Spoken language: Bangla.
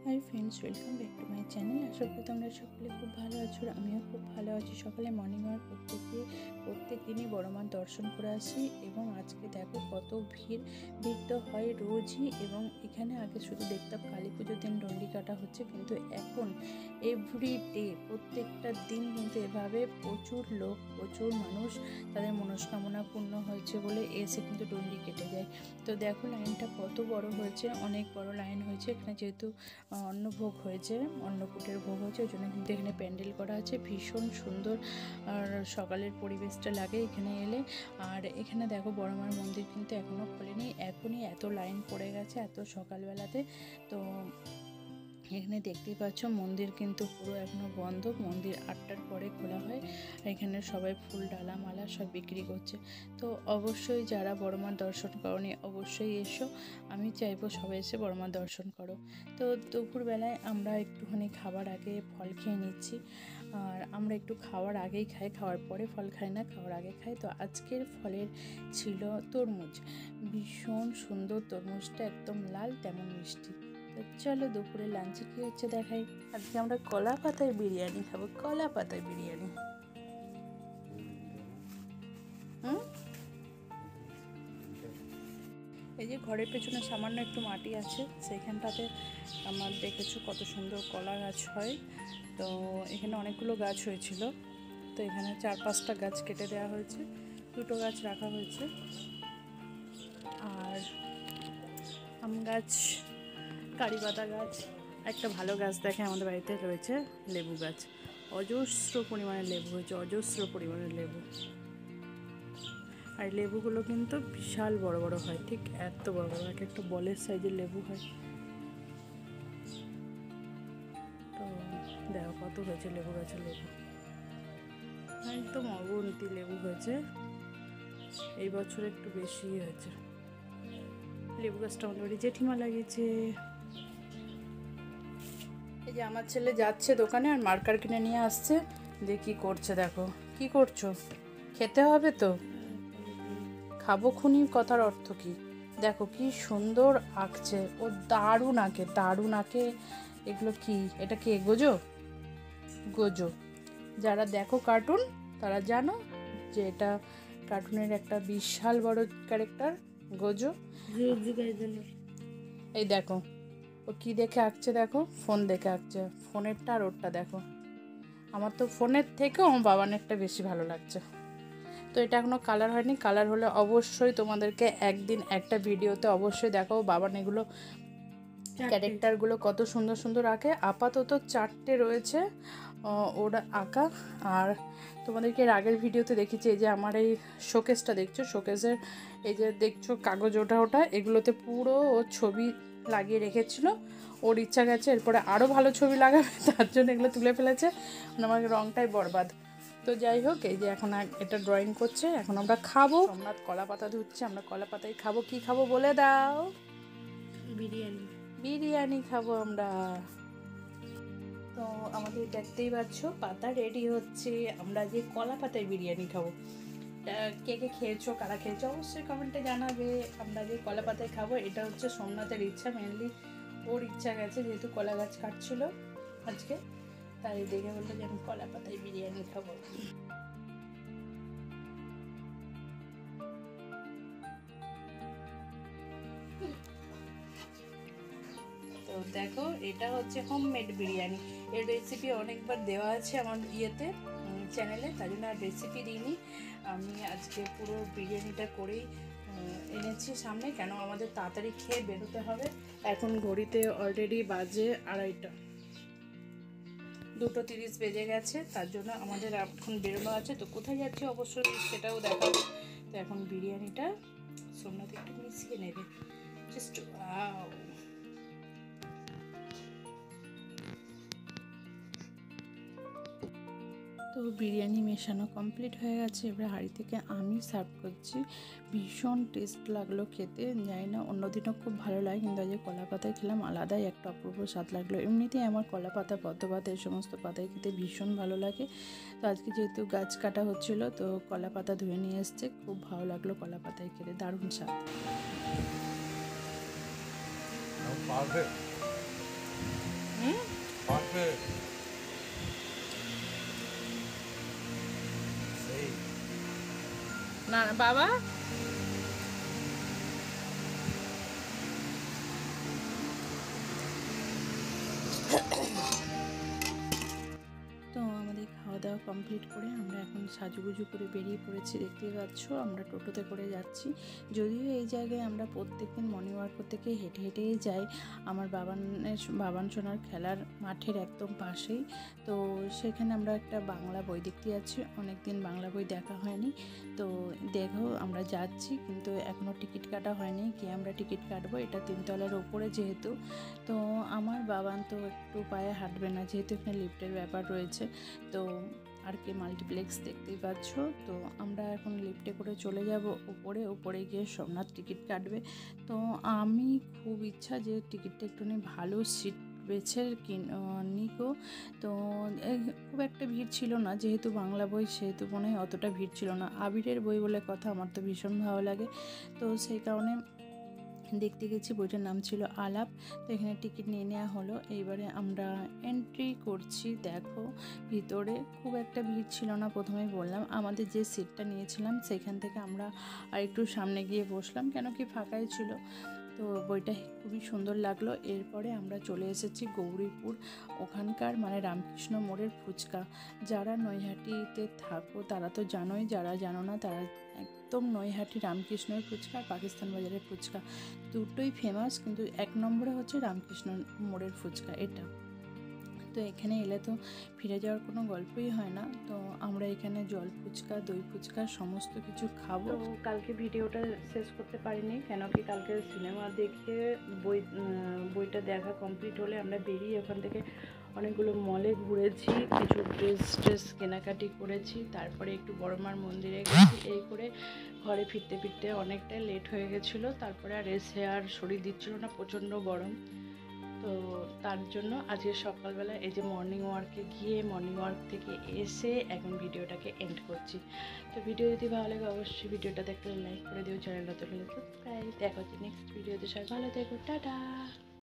High friends, welcome back to my channel. আশা করি তোমরা সকলে খুব ভালো আছো। আমিও খুব ভালো আছি। সকালে মর্নিং ওয়াক প্রত্যেক দিনই বড় মার দর্শন করে আসি এবং আজকে দেখো কত ভিড় তো হয় রোজই। এবং এখানে আগে শুধু দেখতাম কালী পুজোর দিন ডন্ডি কাটা হচ্ছে, কিন্তু এখন এভরিডে প্রত্যেকটা দিন কিন্তু এভাবে প্রচুর লোক, প্রচুর মানুষ তাদের মনস্কামনা পূর্ণ হয়েছে বলে এসে কিন্তু ডন্ডি কেটে যায়। তো দেখো লাইনটা কত বড় হয়েছে, অনেক বড় লাইন হয়েছে। এখানে যেহেতু অন্নভোগ হয়েছে, অন্নকূটের ভোগ হয়েছে, ওই জন্য কিন্তু এখানে প্যান্ডেল করা আছে। ভীষণ সুন্দর আর সকালের পরিবেশটা লাগে এখানে এলে। আর এখানে দেখো বড়মার মন্দির কিন্তু এখনও খোলেনি, এখনই এত লাইন পড়ে গেছে এত সকালবেলাতে। তো এখানে দেখতেই পাচ্ছ মন্দির কিন্তু পুরো এখনও বন্ধ। মন্দির 8টার পরে খোলা হয়। এখানে সবাই ফুল ডালা মালা সব বিক্রি করছে। তো অবশ্যই যারা বড়মার দর্শন করনি অবশ্যই এসো। আমি চাইবো সবাই এসে বড়মার দর্শন করো। তো দুপুরবেলায় আমরা একটুখানি খাবার আগে ফল খেয়ে নিচ্ছি। আর আমরা একটু খাওয়ার আগেই খাই, খাওয়ার পরে ফল খাই না, খাওয়ার আগে খাই। তো আজকের ফলের ছিল তরমুজ। ভীষণ সুন্দর তরমুজটা, একদম লাল তেমন মিষ্টি। তো চলো দুপুরে লাঞ্চে কী হচ্ছে দেখাই। আজকে আমরা কলা পাতায় বিরিয়ানি খাবো, কলা পাতায় বিরিয়ানি। এই যে ঘরের পেছনে সামান্য একটু মাটি আছে, সেইখানটাতে আমার দেখেছো কত সুন্দর কলা গাছ হয়। তো এখানে অনেকগুলো গাছ হয়েছিল, তো এখানে 4-5টা গাছ কেটে দেওয়া হয়েছে, 2টো গাছ রাখা হয়েছে। আর আম গাছ, কারি পাতা গাছ, একটা ভালো গাছ দেখে আমাদের বাড়িতে রয়েছে লেবু গাছ। অজস্র পরিমাণে লেবু হয়েছে, অজস্র পরিমাণে লেবু। আর লেবুগুলো কিন্তু বিশাল বড় বড় হয়, ঠিক এত বড় বড়, এক একটা বলের সাইজের লেবু হয়। তো দেখো কত হয়েছে লেবু গাছের লেবু, একদম অগুন্তি লেবু হয়েছে। এই বছর একটু বেশি হয়েছে। লেবু গাছটা আমাদের বাড়ি জেঠিমা লাগিয়েছে। এই যে আমার ছেলে যাচ্ছে দোকানে আর মার্কার কিনে নিয়ে আসছে। দিয়ে কী করছে দেখো, কি করছো? খেতে হবে তো, খাবো খুনি কথার অর্থ কি? দেখো কি সুন্দর আঁকছে ও, দারুণ আঁকে, দারুণ আঁকে। এগুলো কি, এটা কি গোজো? গোজো। যারা দেখো কার্টুন তারা জানো যে এটা কার্টুনের একটা বিশাল বড় ক্যারেক্টার গোজো। এই দেখো ও কি দেখে আঁকছে, দেখো ফোন দেখে আঁকছে। ফোনেরটা আর ওরটা দেখো। আমার তো ফোনের থেকেও আমার বাবানেরটা বেশি ভালো লাগছে। তো এটা এখনও কালার হয়নি, কালার হলে অবশ্যই তোমাদেরকে একদিন একটা ভিডিওতে অবশ্যই দেখাবো বাবান এগুলো ক্যারেক্টারগুলো কত সুন্দর সুন্দর আঁকে। আপাতত 4টে রয়েছে ওরা আঁকা। আর তোমাদেরকে এর আগের ভিডিওতে দেখেছি এই যে আমার এই শোকেসটা দেখছো, শোকেসের এই যে দেখছো কাগজ ওটা এগুলোতে পুরো ও ছবি লাগিয়ে রেখেছিল। ওর ইচ্ছা গেছে এরপরে আরও ভালো ছবি লাগাবে, তার জন্য এগুলো তুলে ফেলেছে। আমার রঙটাই বরবাদ। তো যাই হোক, এই যে এখন এটা ড্রয়িং করছে, এখন আমরা খাবো। আমরা কলা পাতা ধুচ্ছে, আমরা কলা পাতায় খাবো। কি খাবো বলে দাও? বিরিয়ানি। বিরিয়ানি খাবো আমরা। তো আমাদের দেখতেই পাচ্ছ পাতা রেডি হচ্ছে, আমরা যে কলা পাতায় বিরিয়ানি খাবো। কে কে খেয়েছো, কারা খেয়েছো অবশ্যই কমেন্টে জানাবে। আমরা যে কলা পাতায় খাবো এটা হচ্ছে সোমনাথের ইচ্ছা, মেনলি ওর ইচ্ছা গেছে, যেহেতু কলা গাছ কাটছিল আজকে, তাই দেখে বললো যে আমি কলা পাতায় বিরিয়ানি খাবো। তো দেখো এটা হচ্ছে হোমমেড বিরিয়ানি। এর রেসিপি অনেকবার দেওয়া আছে আমার ইয়েতে চ্যানেলে, তাই জন্য আর রেসিপি দিইনি। আমি আজকে পুরো বিরিয়ানিটা করেই এনেছি সামনে, কেন আমাদের তাড়াতাড়ি খেয়ে বেরোতে হবে। এখন ঘড়িতে অলরেডি বাজে 2:30, 2:30 বেজে গেছে, তার জন্য আমাদের এখন বেরোনো আছে। তো কোথায় যাচ্ছি অবশ্যই সেটাও দেখাবো। তো এখন বিরিয়ানিটা সোমনাথ একটু মিশিয়ে নেবে, জাস্ট ওয়াও। তো বিরিয়ানি মেশানো কমপ্লিট হয়ে গেছে, এবার হাঁড়ি থেকে আমি সার্ভ করছি। ভীষণ টেস্ট লাগলো খেতে, জানি না অন্যদিনও খুব ভালো লাগে, কিন্তু আজকে কলা পাতায় খেলাম, আলাদাই একটা অপূর্ব স্বাদ লাগলো। এমনিতেই আমার কলা পাতা, পদ্ম পাতা এই সমস্ত পাতায় খেতে ভীষণ ভালো লাগে। তো আজকে যেহেতু গাছ কাটা হচ্ছিল, তো কলা পাতা ধুয়ে নিয়ে এসছে, খুব ভালো লাগলো কলা পাতায় খেতে, দারুণ স্বাদ। না বাবা তো আমাদের খাওয়া দাওয়া কমপ্লিট করে আমরা এখন সাজুগুজু করে বেরিয়ে পড়েছি। দেখতেই পাচ্ছ আমরা টোটোতে করে যাচ্ছি। যদিও এই জায়গায় আমরা প্রত্যেকদিন মর্নিং ওয়াক করতে গিয়ে হেঁটে হেঁটেই যাই আমার বাবান সোনার খেলার মাঠের একদম পাশেই। তো সেখানে আমরা একটা বাংলা বই দেখতে যাচ্ছি, অনেক দিন বাংলা বই দেখা হয়নি। তো দেখো আমরা যাচ্ছি, কিন্তু এখনও টিকিট কাটা হয়নি। গিয়ে আমরা টিকিট কাটবো। এটা 3 তলার ওপরে যেহেতু, তো আমার বাবান তো একটু পায়ে হাঁটবে না, যেহেতু এখানে লিফটের ব্যাপার রয়েছে। তো আর কি মাল্টিপ্লেক্স দেখতেই পাচ্ছ। তো আমরা এখন লিফটে করে চলে যাব উপরে গিয়ে সোমনাথ টিকিট কাটবে। তো আমি খুব ইচ্ছা যে টিকিটটা একটুখানি ভালো সিট বেছে নিকো। তো খুব একটা ভিড় ছিল না, যেহেতু বাংলা বই সেহেতু মনে হয় অতটা ভিড় ছিল না। আবিরের বই বলে কথা, আমার তো ভীষণ ভালো লাগে। তো সেই কারণে দেখতে গেছি। বইটার নাম ছিল আলাপ। তো এখানে টিকিট নিয়ে নেওয়া হলো। এইবারে আমরা এন্ট্রি করছি। দেখো ভিতরে খুব একটা ভিড় ছিল না। প্রথমেই বললাম আমাদের যে সিটটা নিয়েছিলাম সেখান থেকে আমরা আর একটু সামনে গিয়ে বসলাম, কেন কি ফাঁকাই ছিল। তো বইটা খুবই সুন্দর লাগলো। এরপরে আমরা চলে এসেছি গৌরীপুর, ওখানকার মানে রামকৃষ্ণ মোড়ের ফুচকা। যারা নৈহাটিতে থাকো তারা তো জানোই, যারা জানো না তারা একদম নৈহাটি রামকৃষ্ণের ফুচকা আর পাকিস্তান বাজারের ফুচকা দুটোই ফেমাস, কিন্তু 1 নম্বরে হচ্ছে রামকৃষ্ণ মোড়ের ফুচকা এটা। তো এখানে এলে তো ফিরে যাওয়ার কোনো গল্পই হয় না। তো আমরা এখানে জল ফুচকা, দই ফুচকা সমস্ত কিছু খাবো। তো কালকে ভিডিওটা শেষ করতে পারিনি, কেন কি কালকে সিনেমা দেখে বইটা দেখা কমপ্লিট হলে আমরা বেরিয়ে ওখান থেকে অনেকগুলো মলে ঘুরেছি, কিছু ড্রেস কেনাকাটি করেছি, তারপরে একটু বড়মার মন্দিরে গেছি। এই করে ঘরে ফিরতে অনেকটাই লেট হয়ে গেছিলো। তারপরে আর এসে আর শরীর দিচ্ছিল না, প্রচণ্ড গরম। তো তার জন্য আজকে সকালবেলা এই যে মর্নিং ওয়ার্কে গিয়ে মর্নিং ওয়ার্ক থেকে এসে এখন ভিডিওটাকে এন্ড করছি। তো ভিডিও যদি ভালো লাগে অবশ্যই ভিডিওটা দেখলে লাইক করে দিও, চ্যানেলটা তো সাবস্ক্রাইব। দেখা হচ্ছে নেক্সট ভিডিওতে। সবাই ভালো থেকো, টাটা।